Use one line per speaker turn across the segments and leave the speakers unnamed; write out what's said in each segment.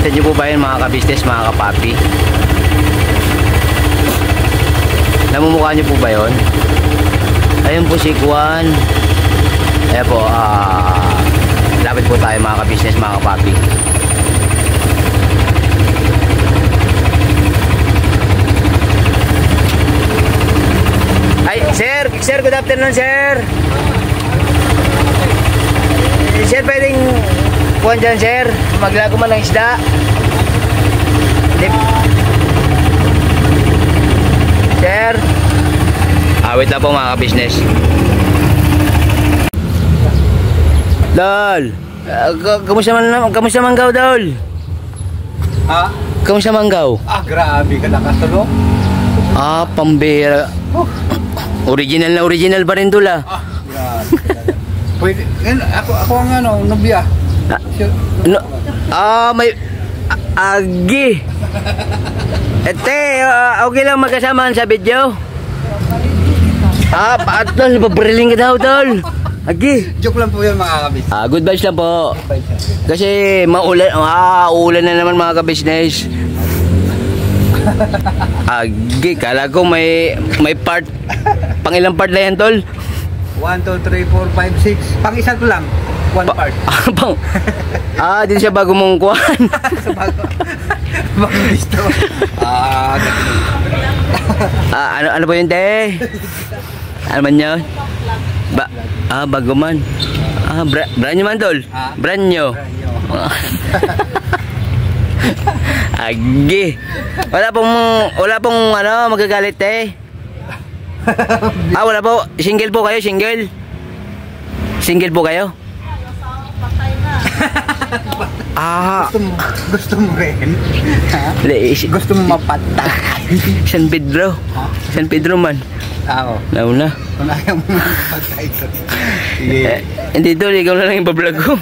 Nakita niyo po ba yun mga ka-business, mga kapapi? Namumukha niyo po ba yun? Ayun po si Juan. Ayan po, lapit po tayo mga ka-business, mga kapapi. Ay, sir, good afternoon, sir. Sir, pwedeng kuhan dyan, sir. Maglago man ng isda. Sir. Wait lang po mga ka-business. Dol. Kamusta manggaw, Dol?
Ha?
Kamusta manggaw?
Grabe ka nakasalo.
Pambira. Original na original ba rin, Dol,
Grabe. Pwede. Ako ang nobya.
May agi. Ete, okay lang magkasama sa video. Tol, pabriling ka daw, Tol. Agi.
Joke lang po yun mga kabis.
Good vibes lang po. Kasi maulan, ulan na naman mga ka-business. Agi, kala ko may part. Pang ilang part na yan, Tol?
1, 2, 3, 4, 5, 6. Pang isa ko lang. One part.
Din siya bago mong kuhan.
Sa bago. Bago listo.
Ano ba yun, te? Ano man yun? Bago man. Brand nyo man, Tol? Brand nyo. Agi. Wala pong magagalit, te? Wala po. Single po kayo, single? Single po kayo?
Gusto mo rin? Gusto mo mapatay?
San Pedro. San Pedro man.
Oo.
Nauna.
Kung ayaw mo mapatay ko.
Hindi, Tol, ikaw na lang yung bablog ko.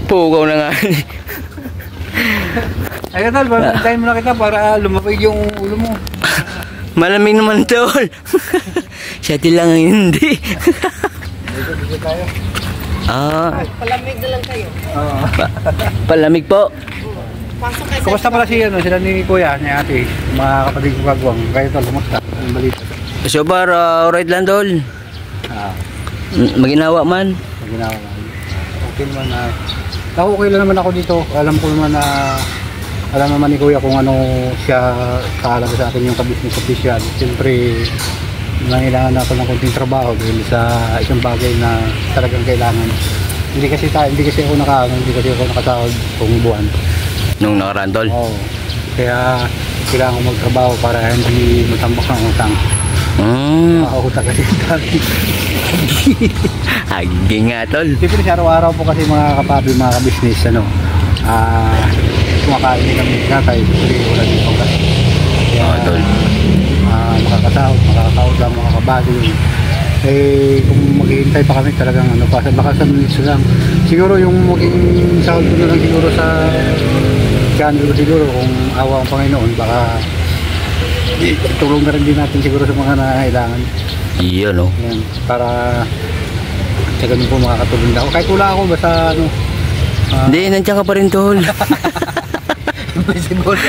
Pukaw na nga.
Ay, Tol, bantayin mo na kita para lumapig yung ulo mo.
Malamig naman, Tol. Siya lang hindi.
Dito tayo.
Palamig na lang kayo.
Palamig po.
Pasok kayo.
Kumusta pala sila ni Kuya, ni Ate, mga kapatid ko kagwang. Kayo, Tol, kumusta? Ang balita.
So far, alright lang, Tol. Maginawa man.
Maginawa man. Okay naman na. Okay lang naman ako dito. Alam ko naman na alam naman ni Kuya kung ano siya kaalaga sa akin yung ka-business official. Siyempre, nangailangan ako ng konting trabaho dahil sa isang bagay na talagang kailangan. Hindi kasi ako nakasahod kung buwan.
Nung nakaraan, Tol?
Oo. Kaya kailangan ko magtrabaho para hindi matambak ng utang. Utang kasi dami.
Agi nga, Tol.
Siyempre sa araw-araw po kasi mga kapabi, mga ka-business, kumakain din kami tatay. Siyempre wala din pang kasi. Kaya,
Tol.
makakasahod lang mga kabali. Kung maghihintay pa kami talagang baka sa minutes lang. Siguro yung maging sahod ko na lang siguro sa siguro kung awa ang Panginoon, baka itulong na rin din natin siguro sa mga nangailangan.
Iyon, no?
Yan, para sa ganun po makakatulong ako. Kahit wala ako, basta
Hindi, nandiyan ka pa rin, Tol.
Impossible.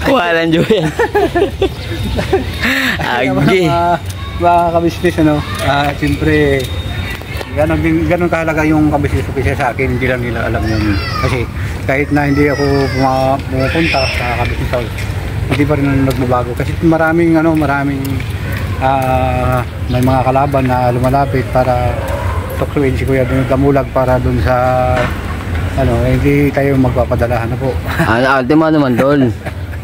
Walang Diyo yan. Agi.
Mga ka-business, siyempre, ganun kahalaga yung ka-business official sa akin, hindi lang nila alam yun. Kasi kahit na hindi ako pumupunta sa ka-business house, hindi pa rin nagbabago. Kasi maraming may mga kalaban na lumalapit para tukluin si Kuya dun damulag para dun sa hindi tayo magpapadalahan na po.
Ultima naman, Tol.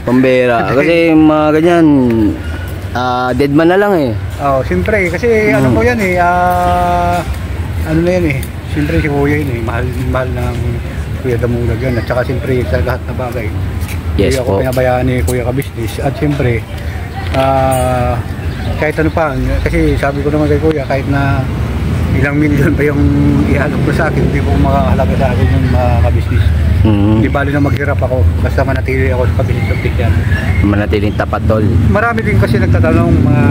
Pambera. Kasi mga ganyan, dead man na lang eh.
Siyempre, kasi ano po yan na yan siyempre si Kuya yun mahal ng Kuya Damulag yan. At saka siyempre sa lahat na bagay.
Yes
ako pinabayaan ni Kuya ka-business. At siyempre, kahit ano pa, kasi sabi ko naman kay Kuya, kahit na ilang milyon pa yung ihalog ko sa akin, hindi ko makakalaga sa akin yung ka-business. Hindi bali na maghirap ako, basta manatili ako sa ka-business official.
Manatiling tapat, Tol.
Marami din kasi nagtatanong mga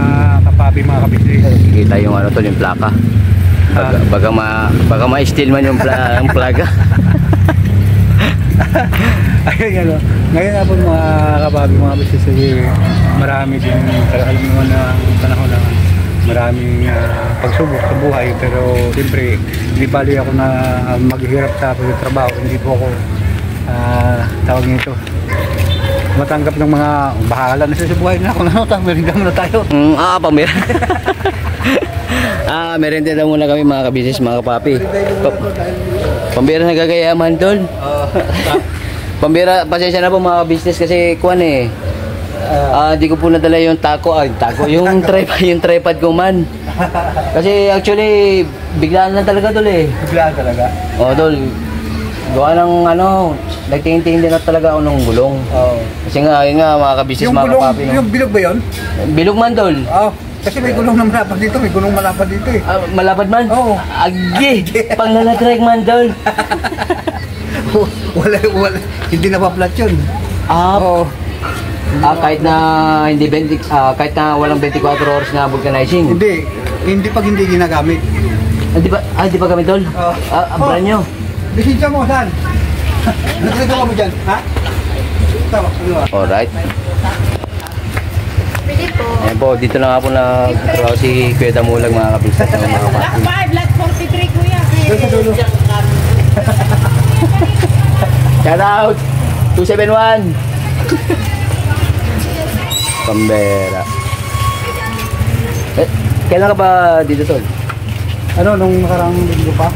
kapabi, mga ka-business.
Kita yung Tol, yung plaka. Baka ma-steal man yung plaga.
Ayun ano. Ngayon nga po mga kababi, mga business, marami din, alam naman na panahon na maraming pagsubok sa buhay, pero siyempre hindi bali ako na maghihirap sa pagtatrabaho, hindi po ako tawag nito matanggap ng mga bahala na sa buhay na ako na merinda muna tayo.
Pamira. Merinda daw muna kami mga kabisnes, mga kapapi. Pambira nagagayaman tol. Pambira, pasensya na po mga business kasi kuwan eh. Di ko po nadala yung yung tripod ko man. Kasi actually biglaan lang talaga tol eh.
Biglaan talaga?
Oo tol. Gawa ng nagtingin-tingin din na talaga ako ng gulong. Kasi nga, yun nga mga kabisnes, mga kapapi.
Yung bilog ba yun?
Bilog man tol.
Kasi may gulong na malapad dito, may gulong malapad dito eh.
Malapad man?
Oo.
Agi! Pang nalatrek man tol.
wala, hindi na pa-flat yun.
Kahit na kahit na walang 24 hours na vulcanizing.
Hindi pag hindi ginagamit.
Di ba gamit tol? Brand nyo.
Bisita mo, saan? Nagsalita mo dyan, ha? Tama,
alright.
Pwede po.
Ayan po, dito na nga po nagtrabaho si Kuya Damulag mga kabisnes ng mga
Black
kapatid.
5, Black 43 kuya.
Shout out! 271! Pambera. Kailan ka ba dito tol?
nung nakarang linggo pa?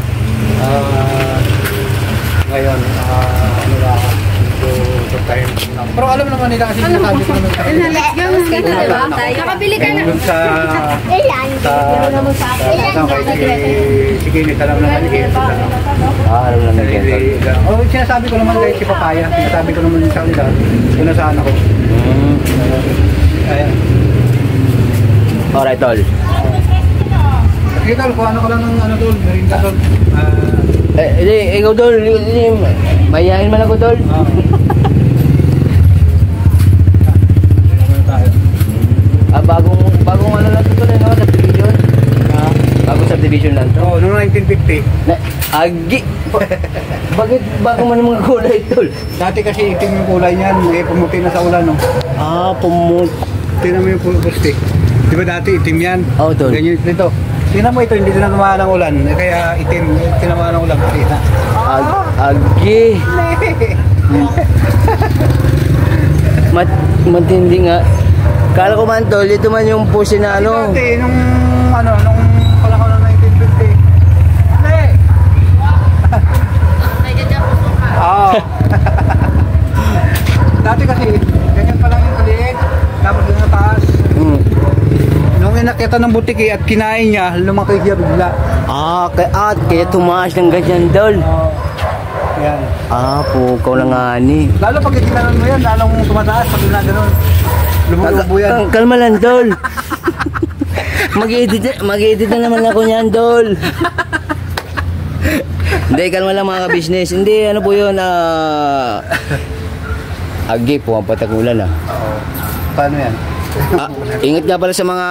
Ngayon, pero alam naman nila kasi sinasabi ko naman
Nakabili ka na.
Yung sa si Kinit, alam naman ni Kinit.
Alam na nag-get tol.
Sinasabi ko naman kahit si Papaya, sinasabi ko naman sa kanila, kung nasaan ako. Ayan.
Alright tol.
Sige tol, kung ano ka lang ng tol, merinda tol.
Ikaw tol, mayayain man ako tol. Bagong ano lang ito no? Subdivision? Bagong subdivision lang to?
Oo, noong 1950.
Agi! Bakit bago man ang mga kulay tol?
Dati kasi itim yung kulay niyan, pumuti na sa ulan no?
Pumuti.
Tingnan mo yung pusti. Di ba dati itim yan?
Oo tol.
Ganyan dito. Tingnan mo ito, hindi na tumahan ng ulan. Kaya itim, tinamaan ng ulan.
Agi! Matindi nga. Kala ko man tol, ito man yung pusi na ano.
Dati, nung pala ko ng 1950. Hindi! Dati kasi, ganyan pa lang yung kaliit. Tapos yung nataas. Nung inakita ng butiki at kinain niya, lumaki siya bigla.
Kaya tumaas ng ganyan tol.
Yan.
Pukaw na nga ni.
Lalo pag itinanon mo yan, lalong tumataas pag na gano'n. Lumulubo yan.
Kalma lang tol. Mag-edit na naman ako niyan tol. Hindi, kalma lang mga ka-business. Hindi, ano po yun, Agi, pumapatak ulan
Oo. Paano yan?
Ingat nga pala sa mga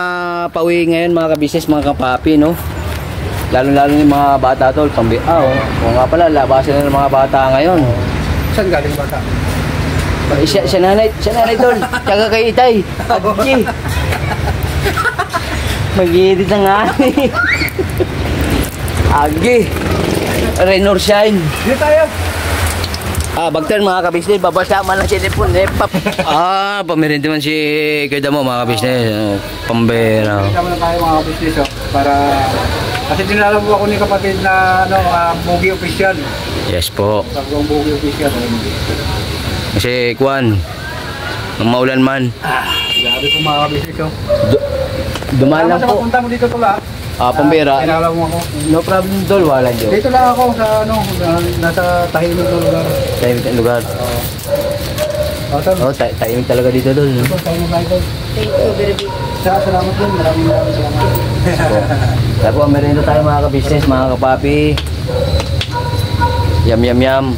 pauwi ngayon mga ka-business, mga kapapi, no? Lalo-lalo yung mga bata tol, oo nga pala, labasan na ng mga bata ngayon.
Saan galing bata?
Siya nanay tol, tsaka kay Itay. Agi. Mag-edit na nga ni. Agi. Rain or shine.
Dito tayo.
Bagtan mga kabisnes, babasa man lang si Nepon. Pamirinti man si Kuya mo mga kabisnes. Pambera.
Sama na tayo mga kabisnes para kasi dinalaw ako ni kapatid na Bogie Official.
Yes po.
Bagong Bogie Official.
Kasi kuwan, maulan man.
Grabe po mga kabisnes.
Dumaan lang po.
Punta mo dito tula.
Pambera.
Dinalaw mo ako.
No problem tol, wala dyan.
Dito lang ako sa nasa tahimik na lugar.
Tahimik na lugar. Tahimik talaga dito tol.
Tahimik na ito.
Thank you very much.
Salamat din. Maraming salamat.
Tapos meron tayo mga ka-business, mga kapapi. Yum.
Yan.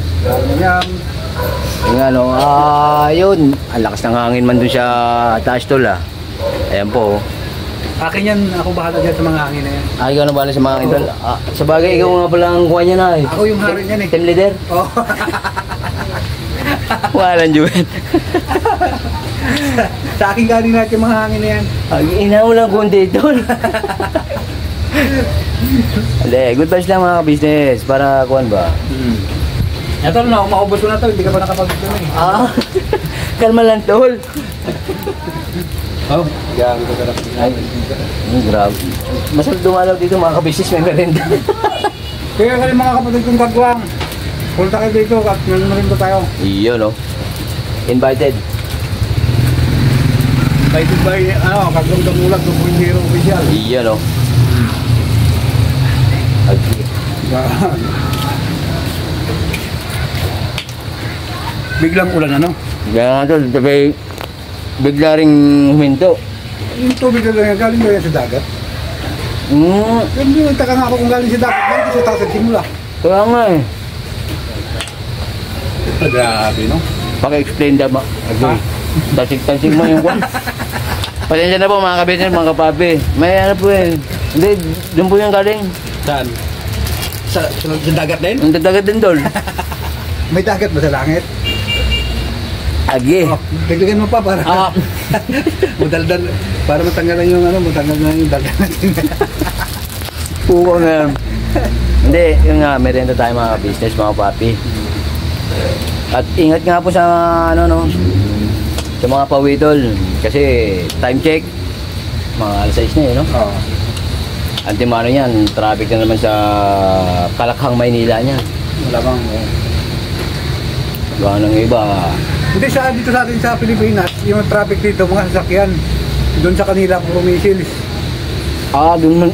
Yung yun. Ang lakas ng hangin man dun sa taas tol Ayan po.
Akin yan, ako bahala dyan sa mga hangin na yan.
Ah, ikaw na bala sa mga idol. Ah, sa bagay, ikaw nga pala ang kuha niya na eh.
Ako yung hari niyan eh.
Team leader?
Oh.
Walang juwet.
Sa akin galing lahat yung mga hangin na yan.
Inaw lang kundi tol. Hindi, good vibes lang mga business para kuhan ba?
Ito na, maubos ko na to, hindi ka pa nakapag-ito na eh.
Ah, kalma lang tol.
Oh, yan, ito ka
Ay, grabe. Masarap dumalaw dito mga kabisnes, may merenda.
Kaya kali mga kapatid kong kagwang. Punta kayo dito at nanonood tayo.
Iyo no. Invited.
Invited by, kagwang damulag 2.0 official.
Iyo no. Okay.
Biglang ulan ano?
Kaya nga tol, sabi, bigla ring huminto.
Yung tubig na lang galing ba yan sa dagat? Hindi, nagtaka nga ako kung galing sa dagat. Galing sa taas simula.
Kaya nga eh.
Grabe no?
Paki-explain daw ma. Okay. Tasig-tasig mo yung kwan. Pasensya na po mga kabisnes, mga kapapi. May ano po eh. Hindi, doon po yung galing.
Saan? Sa dagat din?
Ang dagat din tol.
May dagat ba sa langit?
Agi.
Oh, dagdagan mo pa para
Ah.
mudaldal para matanggalan yung matanggal na yung dagat natin.
Puko na yan. Hindi, yun nga, merenda tayo mga business, mga papi. At ingat nga po sa sa mga pawidol. Kasi time check, mga alas 6 na yun, no?
Oo.
Antimano yan, traffic na naman sa Kalakhang, Maynila niya.
Wala bang
Gawa ng iba.
Hindi dito sa atin sa Pilipinas, yung traffic dito, mga sasakyan. Doon sa kanila, puro missiles.
Ah, dun man.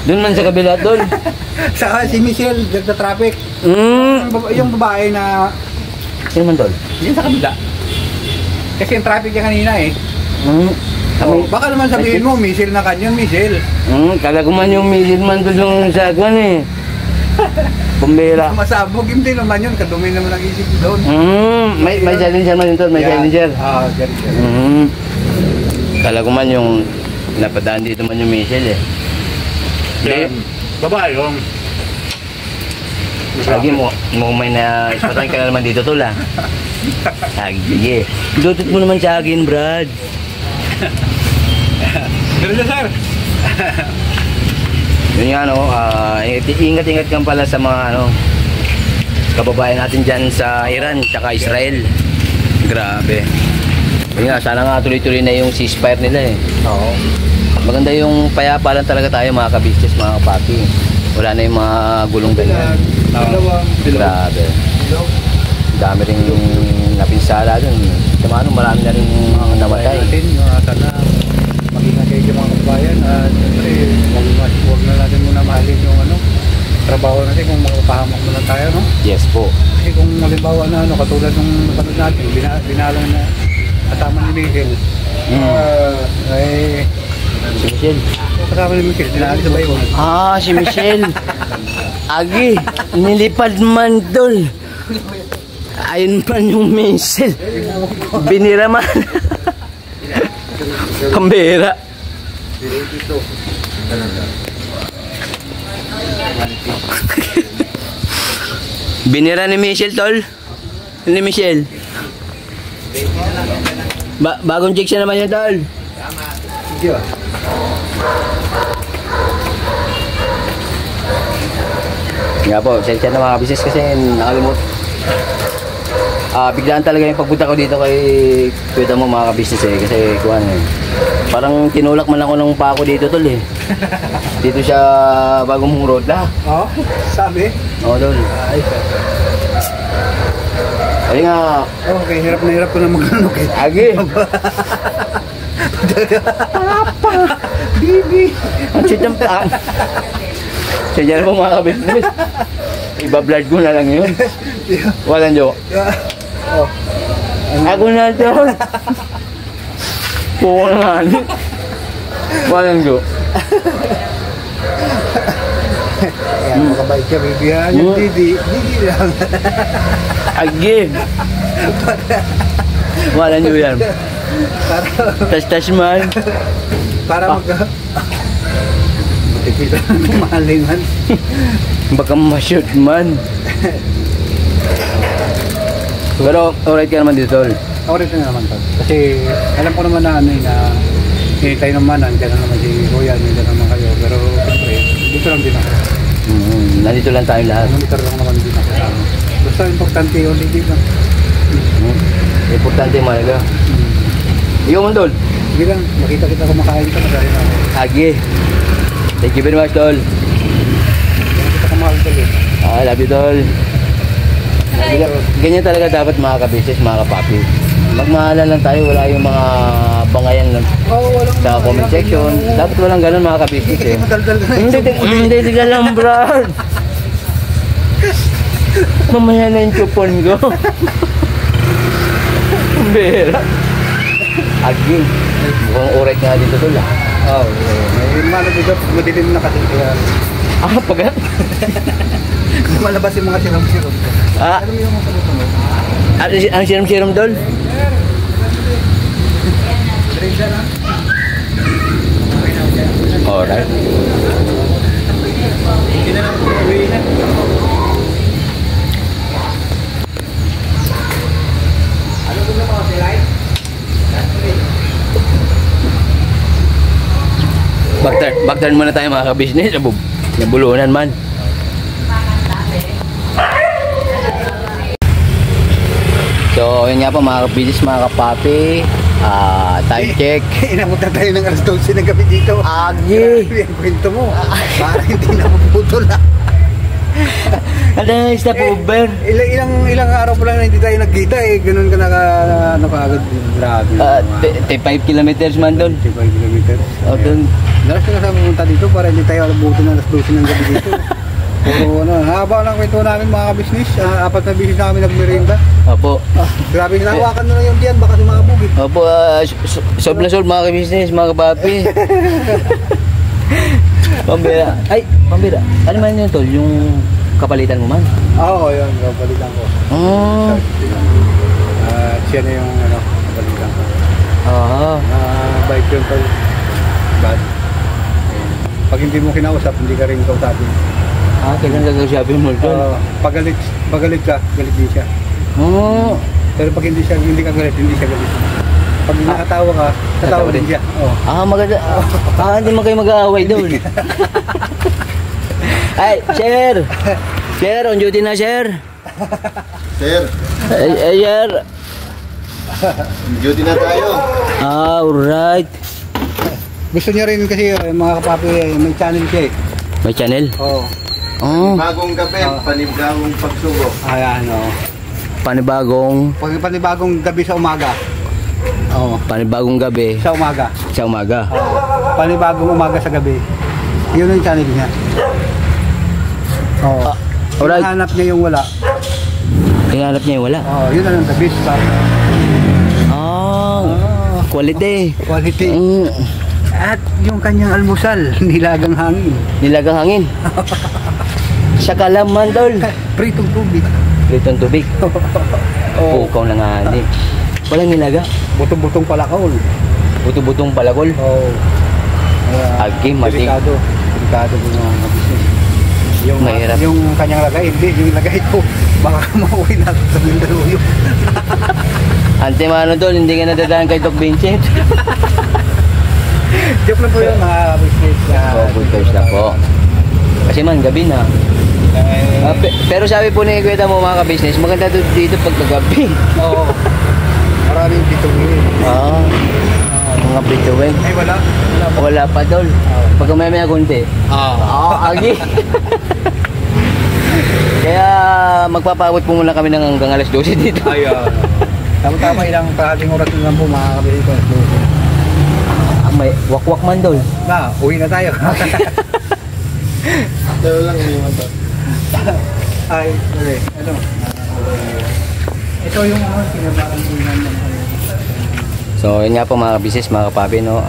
Dun man sa kabila, tol.
Sa si Michelle, sa traffic. Yung babae na,
Sino man, tol?
yun sa kabila. Kasi yung traffic niya kanina eh.
Kami,
Baka naman sabihin mo, Michelle na kanyan, Michelle.
kala ko man yung misil man doon yung sa kwan eh. Pambira.
Masabog, hindi naman yun, kadumi naman ang isip doon.
May challenger man yun, tol. May challenger.
Ganyan.
Kala ko man yung napadaan dito man yung Michelle eh.
Babae yung.
Lagi mo may na ispatan ka na naman dito tol ah. Sige. Dutot mo naman sa akin, Brad.
Ganun na, sir.
Yun nga ingat-ingat kang pala sa mga kababayan natin dyan sa Iran tsaka Israel. Grabe. Yun nga, sana nga tuloy-tuloy na yung ceasefire nila eh.
Oo.
Maganda yung payapa lang talaga tayo mga kabisnes, mga kapati. Wala na yung mga gulong ganyan. Grabe. Dami rin yung napinsala dun. Sama marami na rin yung namatay.
Sana mag-ingat kayo sa mga kabayan at siyempre huwag na natin muna mahalin yung trabaho natin kung makapahamak na lang tayo, no?
Yes po.
Kasi kung halimbawa na katulad ng napanood natin, binalang na kasama ni Miguel. Ay,
Si Michelle.
kasama ni Miguel, dinali sa bayo.
Ah, si Michelle. Agi, nilipad man tol. Ayun man yung Michelle. Binira man. Pambira. Binira ni Michelle tol. Ni Michelle. Bagong check siya naman yun tol.
Sige ba?
Nga po, sensya na mga business kasi nakalimut. Biglaan talaga yung pagpunta ko dito kay kuya mo mga business eh. Kasi kuhan eh. Parang tinulak man ako ng pako dito tol eh. Dito siya bagong road na.
Oo, sabi.
Oo tol. Ay nga.
Okay, hirap na hirap ko na mag-anok eh.
Agi.
Papa! Bibi!
Ang sitang pa. Sensya na po mga business. Iba-blood ko na lang yun. Walang joke.
Oh.
Ako na tol. Puko na nga. Walang joke.
Kaya makabait ka, baby ha. Yung Didi lang.
Agi. Walang joke yan.
Para,
Tas-tas man.
para mag... Matipid lang kumalay man.
Baka ma-shoot man. Pero alright ka naman dito, tol.
Ako rin na naman to. Kasi alam ko naman na ano na tayo naman, nandiyan na naman si Kuya, nandiyan naman kayo. Pero siyempre, dito lang din ako.
Nandito lang tayo lahat.
Monitor lang naman din ako. Basta importante yung dito.
Importante mahalaga. Ikaw man, tol.
Sige lang, makita kita kumakain ka. Madali na ako.
Agi. Thank you very much, tol.
Kita kumakain ka ulit.
Love you, tol. Ganyan talaga dapat mga ka-business, mga ka-papi. Magmahalan lang tayo, wala yung mga bangayan lang
Walang
sa comment section. Dapat walang ganun mga ka-business eh.
madaldal na
Hindi, tiga lang, brad. Mamaya na yung coupon ko. Bera. Aging. Mukhang oret nga dito tol ah.
Oo. May malo dito, madilim na kasi.
Pagkat?
Malabas yung mga sirom-sirom. Ano yung mga saluto mo?
Ang siram-siram tol? Alright. Backturn muna tayo mga ka-business. Nabulunan man. So, yun nga po mga ka-business, mga ka-papi. Time check.
Inamot na tayo ng alas 12 ng gabi dito.
Agi!
Grabe ang kwento mo. Para hindi na mapuputol na.
Ano, stop over.
Ilang araw pa lang na hindi tayo nagkita eh. Ganun ka nakaagad. Grabe.
5 kilometers man doon.
5 kilometers.
O doon.
Dalas ka na sa pumunta dito para hindi tayo alabutin ng alas 12 ng gabi dito. Puro ano, haba lang kwento namin mga ka-business. 4 na business na kami nagmerienda.
Opo.
Grabe, hinahawakan na lang yung diyan, baka sumabog eh.
Opo, solve na solve mga ka-business, mga ka-papi. Pambira. Ay, pambira. Ano man yun tol? Yung kapalitan mo man?
Oo, yun. Kapalitan ko. Siya na yung kapalitan ko. Bike yun tol. Bad. Pag hindi mo kinausap, hindi ka rin kausapin.
Kailan nagsasabi mo tol?
Pagalit ka, galit din siya. Pero pag hindi ka galit, hindi siya galit. Pag nakatawa ka, tatawa din siya.
Maganda. Hindi mo kayo mag-aaway doon. Ay, sir! Sir, on duty na, sir.
Sir,
Ay, sir.
duty na tayo.
Alright.
Gusto niya rin kasi mga kapapi, may channel siya eh.
May channel?
Oo.
Bagong gabi, panibagong pagsubok.
Ayan, panibagong gabi sa umaga.
Panibagong gabi
Sa umaga.
sa umaga.
Panibagong umaga sa gabi. Yun ang channel niya.
Alright.
Hinahanap niya yung wala.
Hinahanap niya yung wala.
Yun ang the best part.
Quality.
Quality.
Mm.
At yung kanyang almusal, nilagang hangin.
Nilagang hangin. Sa kalaman, tol.
Pritong tubig.
Pritong tubig. Pukaw na nga ni. Walang nilaga.
Butong-butong palakaw.
Buto-butong palakol. Agi, matig.
Delikado po mga business.
Mahirap.
Yung kanyang lagay, hindi. Yung lagay ko, baka mauwi na sa Mindaluyong.
Ante mano tol, hindi ka nadadaan kay Doc Vincent.
Joke lang po yun mga business.
Good vibes na po. Kasi man, gabi na. Pero sabi po ni Kuya mo mga ka-business, maganda dito pag gabi.
Oo. Maraming bituin.
Mga bituin.
Ay, wala.
Wala pa tol. Pag umaya konti. Agi. Kaya magpapawit po muna kami ng hanggang alas 12 dito.
Ayan. Tama-tama ilang kahating oras lang po mga kabili ko.
May wakwak man tol.
Uwi na tayo.
Dalo lang iniwan to.
Ay, sorry. Ito yung sinabakan po namin.
So, yun nga po mga business, mga kapapi, no?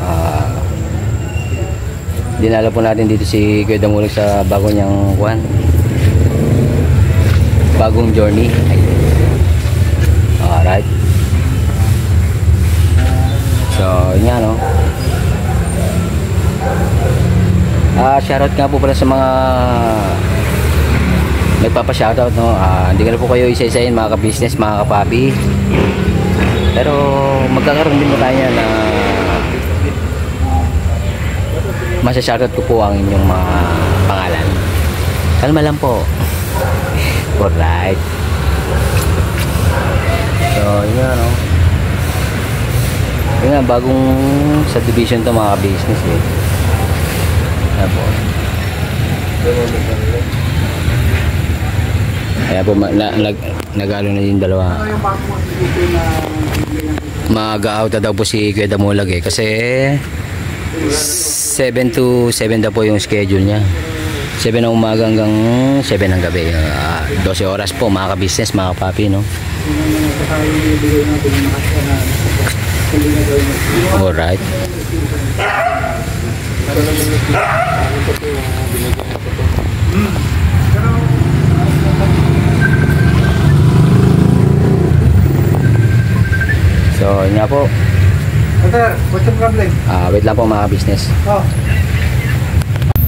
Dinala po natin dito si Kuya Damulog sa bago niyang bagong journey. Alright. So, yun nga, no? Shoutout nga po pala sa mga nagpapa-shoutout, no? Hindi ko na po kayo isa-isahin, mga ka-business, mga kapapi. Pero magkakaroon din po tayo na masa-shoutout ko po ang inyong mga pangalan. Kalma lang po. Alright. So, yun nga, no? Yun nga, bagong subdivision to, mga ka-business, eh. Ayan po. Kaya po, nag-alo na yung dalawa. Mag-out daw po si Kuya Damulag, eh. Kasi 7 to 7 daw po yung schedule niya. 7 ng umaga hanggang 7 ng gabi. 12 oras po, mga ka-business, mga kapapi, no? Alright. So, yun nga po.
Sir, what's your problem?
Wait lang po, mga business.
Oh.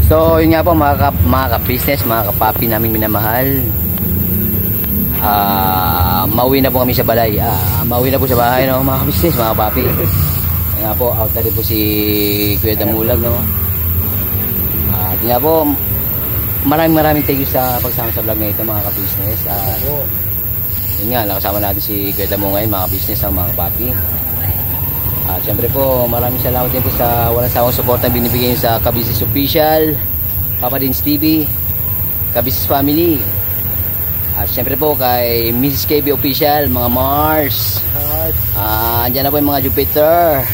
So, yun nga po, mga ka-business, mga kapapi namin minamahal. Mauwi na po kami sa balay. Mauwi na po sa bahay, no, mga ka-business, mga kapapi. Yun nga po, out na rin po si Kuya Damulag, no. Yun nga po, maraming thank you sa pagsama sa vlog na ito, mga ka-business. Yun nga, nakasama natin si Kuya Damu ngayon, mga ka-business, mga kapapi. At syempre po, maraming salamat din po sa walang sawang support na binibigay nyo sa Ka-Business Official, Papa Dins TV, Ka-Business Family. At syempre po kay Mrs. KB Official, mga Mars. Andyan na po yung mga Jupiter.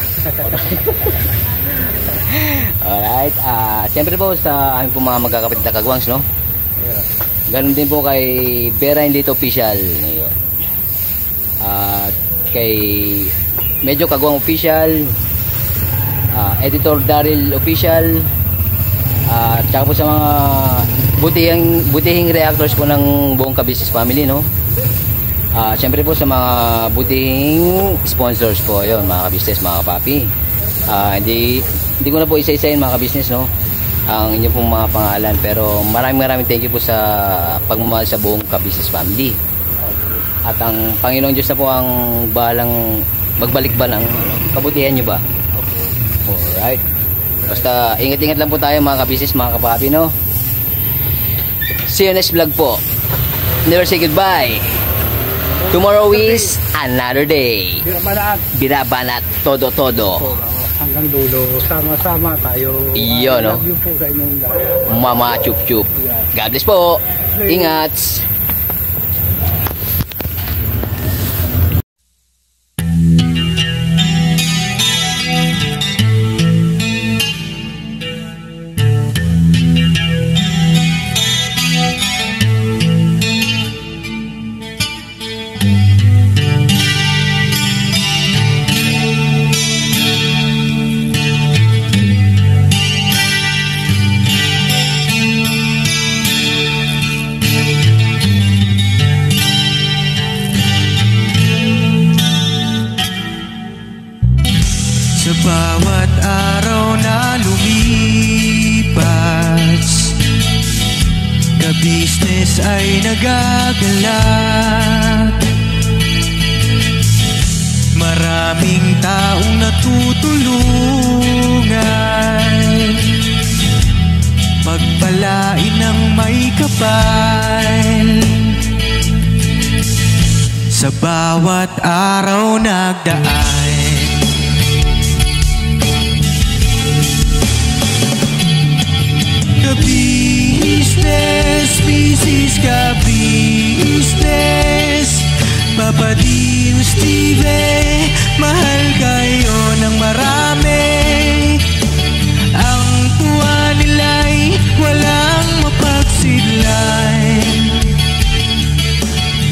Alright. Syempre po sa aming po mga magkakapatid na kagwangs, no? Ganun din po kay Vera Indito Official. At kay Medyo Kagwang Official, Editor Daryl Official, tsaka po sa mga butihing reactors po ng buong Ka-Business Family, no? Siyempre po sa mga butihing sponsors po, yun, mga ka-business, mga kapapi. Hindi ko na po isa-isahin, mga ka-business, no? Ang inyong pong mga pangalan, pero maraming thank you po sa pagmamahal sa buong Ka-Business Family. At ang Panginoong Diyos na po ang bahalang magbalik ba ng kabutihan nyo ba? Alright. Basta ingat-ingat lang po tayo, mga ka-business, mga kapapi, no? See you next vlog po. Never say goodbye. Tomorrow is another day. Binabanat todo.
Hanggang dulo, sama-sama tayo.
Iyo, no?
Love you po sa inyong lahat.
Mama chup. God bless po. Ingat.
Bawat araw na lumipas, ka-business ay nagagalak. Maraming taong natutulungan, pagpalain ng may kapal. Sa bawat araw nagdaan, Ka-business, ka-business, Papa Dins TV, mahal kayo ng marami. Ang tuwa nila'y walang mapagsidlay.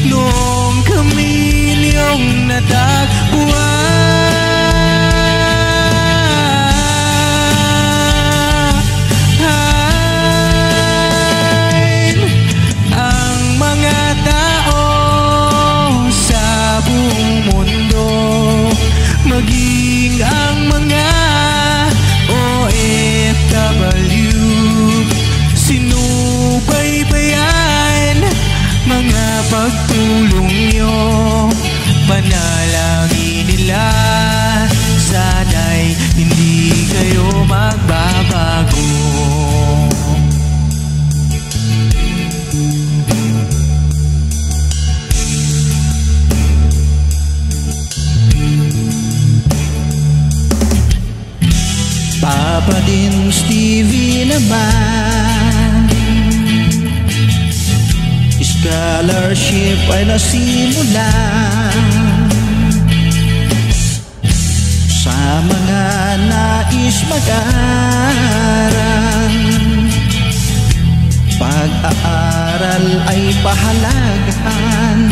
Noong kami niyong natagpuan, maging ang pagtulong nyo. Panalangin nila, sana'y hindi kayo magbabago. Papa din Stevie naman, scholarship ay nasimula sa mga nais mag-aral. Pag-aaral ay pahalagahan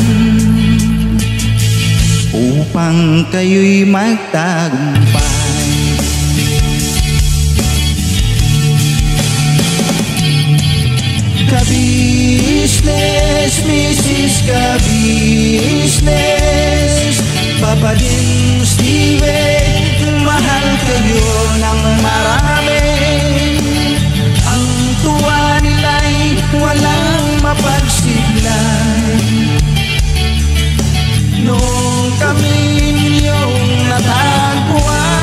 upang kayo'y magtagumpay. Ka-business, Mrs. Ka-business, Papa din Steve, mahal kayo ng marami. Ang tuwa nila'y walang mapagsiglay. Nung kami ninyong natagpuan,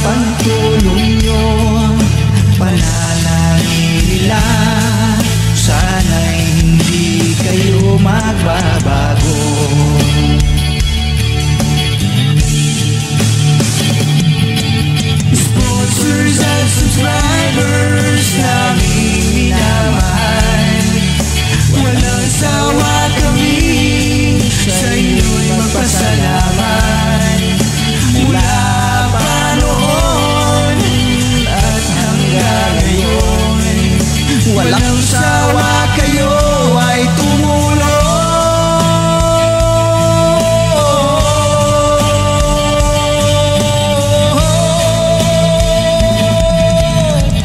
pagtulong nyo, panalangin nila, sana'y hindi kayo magbabago. Sponsors at subscribers namin minamahal, walang sawa kami sa inyo'y magpasalamat. Mula walang sawa kayo ay tumulong.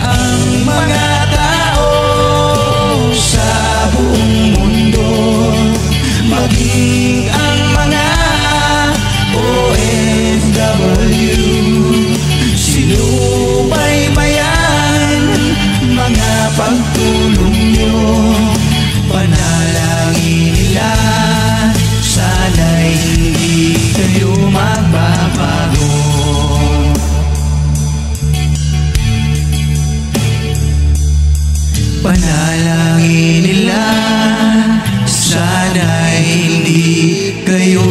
Ang mga tao sa buong mundo, maging ang mga OFW, sinubaybayan mga pagtulong nyo, panalangin nila, sana'y hindi kayo magbabago. Panalangin nila, sana'y hindi kayo